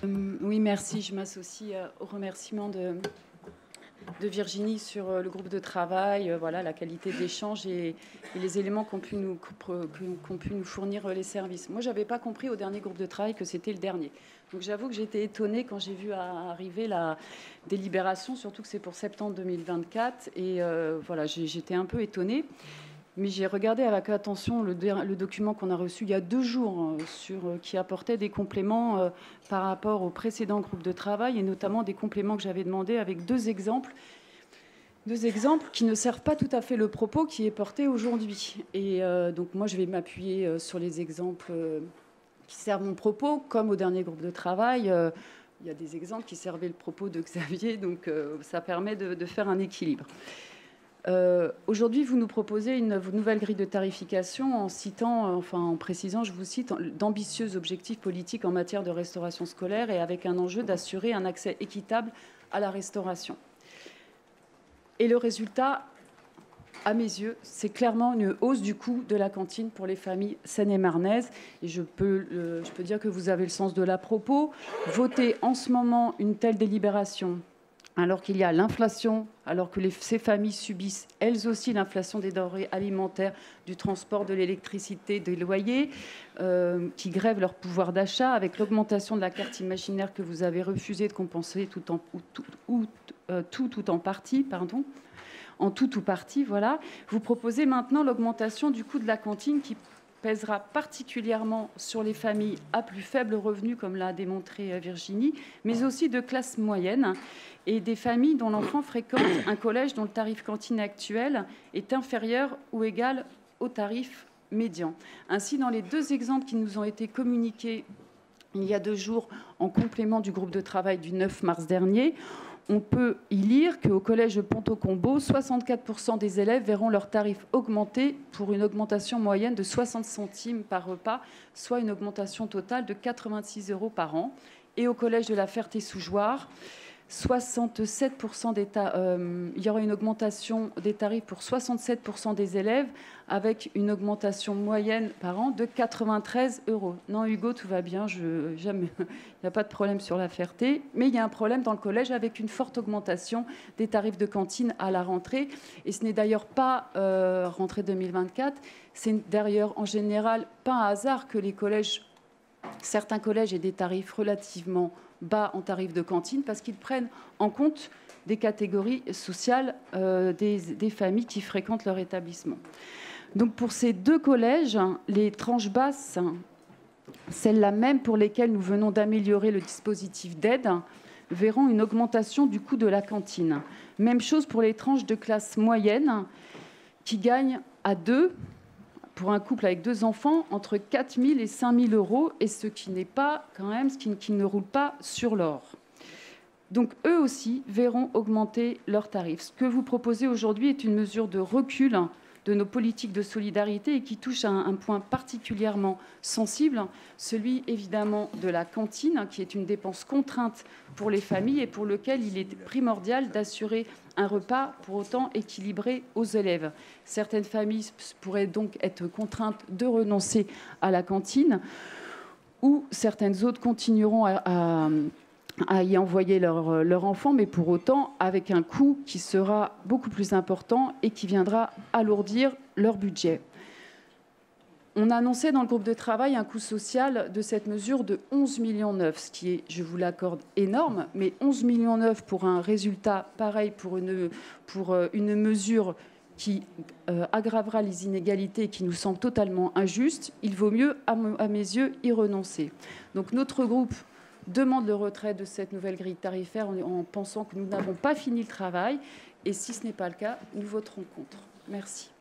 Oui, merci. Je m'associe au remerciement de Virginie sur le groupe de travail, voilà, la qualité de l'échange et les éléments qu'ont pu nous fournir les services. Moi, je n'avais pas compris au dernier groupe de travail que c'était le dernier. Donc j'avoue que j'étais étonnée quand j'ai vu arriver la délibération, surtout que c'est pour septembre 2024. Et voilà, j'étais un peu étonnée. Mais j'ai regardé avec attention le document qu'on a reçu il y a 2 jours qui apportait des compléments par rapport au précédent groupe de travail et notamment des compléments que j'avais demandé avec 2 exemples. 2 exemples qui ne servent pas tout à fait le propos qui est porté aujourd'hui. Et donc moi, je vais m'appuyer sur les exemples qui servent mon propos, comme au dernier groupe de travail. Il y a des exemples qui servaient le propos de Xavier, donc ça permet de faire un équilibre. Aujourd'hui, vous nous proposez une nouvelle grille de tarification en précisant, je vous cite, d'ambitieux objectifs politiques en matière de restauration scolaire et avec un enjeu d'assurer un accès équitable à la restauration. Et le résultat, à mes yeux, c'est clairement une hausse du coût de la cantine pour les familles seine-et-marnaises. Et je peux dire que vous avez le sens de la propos. Voter en ce moment une telle délibération, alors qu'il y a l'inflation, alors que ces familles subissent elles aussi l'inflation des denrées alimentaires, du transport, de l'électricité, des loyers, qui grèvent leur pouvoir d'achat, avec l'augmentation de la carte imaginaire que vous avez refusé de compenser tout en partie, en tout ou partie, voilà. Vous proposez maintenant l'augmentation du coût de la cantine qui pèsera particulièrement sur les familles à plus faible revenu, comme l'a démontré Virginie, mais aussi de classe moyenne et des familles dont l'enfant fréquente un collège dont le tarif cantine actuel est inférieur ou égal au tarif médian. Ainsi, dans les 2 exemples qui nous ont été communiqués il y a 2 jours en complément du groupe de travail du 9 mars dernier, on peut y lire qu'au collège de Ponto-Combo, 64% des élèves verront leur tarif augmenter pour une augmentation moyenne de 60 centimes par repas, soit une augmentation totale de 86 € par an. Et au collège de la Ferté-sous-Jouarre, 67% il y aura une augmentation des tarifs pour 67% des élèves avec une augmentation moyenne par an de 93 €. Non, Hugo, tout va bien, il n'y a pas de problème sur la Ferté, mais il y a un problème dans le collège avec une forte augmentation des tarifs de cantine à la rentrée. Et ce n'est d'ailleurs pas rentrée 2024, c'est d'ailleurs en général pas un hasard que certains collèges aient des tarifs relativement bas en tarifs de cantine parce qu'ils prennent en compte des catégories sociales des familles qui fréquentent leur établissement. Donc pour ces 2 collèges, les tranches basses, celles-là même pour lesquelles nous venons d'améliorer le dispositif d'aide, verront une augmentation du coût de la cantine. Même chose pour les tranches de classe moyenne qui gagnent à 2, pour un couple avec 2 enfants, entre 4 000 et 5 000 €, et ce qui n'est pas quand même, qui ne roule pas sur l'or. Donc eux aussi verront augmenter leurs tarifs. Ce que vous proposez aujourd'hui est une mesure de recul de nos politiques de solidarité et qui touche à un point particulièrement sensible, celui évidemment de la cantine, qui est une dépense contrainte pour les familles et pour lequel il est primordial d'assurer un repas pour autant équilibré aux élèves. Certaines familles pourraient donc être contraintes de renoncer à la cantine ou certaines autres continueront à y envoyer leur enfant, mais pour autant avec un coût qui sera beaucoup plus important et qui viendra alourdir leur budget. On a annoncé dans le groupe de travail un coût social de cette mesure de 11,9 millions, ce qui est, je vous l'accorde, énorme, mais 11,9 millions pour un résultat pareil pour une mesure qui aggravera les inégalités et qui nous semble totalement injuste, il vaut mieux, à mes yeux, y renoncer. Donc notre groupe demande le retrait de cette nouvelle grille tarifaire en pensant que nous n'avons pas fini le travail. Et si ce n'est pas le cas, nous voterons contre. Merci.